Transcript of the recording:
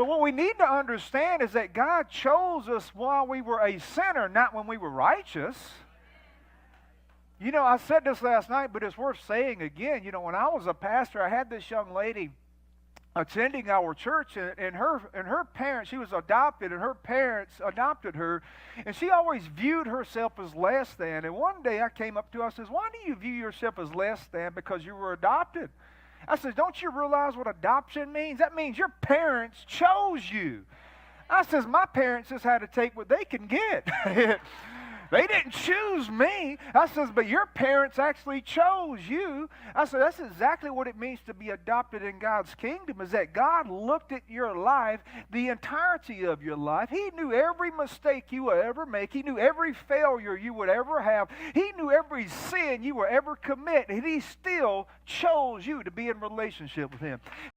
But what we need to understand is that God chose us while we were a sinner, not when we were righteous. You know, I said this last night, but it's worth saying again. You know, when I was a pastor, I had this young lady attending our church, and her parents, she was adopted, and her parents adopted her, and she always viewed herself as less than. And one day I came up to her, I says, "Why do you view yourself as less than? Because you were adopted." I said, "Don't you realize what adoption means? That means your parents chose you." I says, "My parents just had to take what they can get." They didn't choose me. I says, "But your parents actually chose you." I said, "That's exactly what it means to be adopted in God's kingdom, is that God looked at your life, the entirety of your life. He knew every mistake you would ever make. He knew every failure you would ever have. He knew every sin you would ever commit, and He still chose you to be in relationship with Him."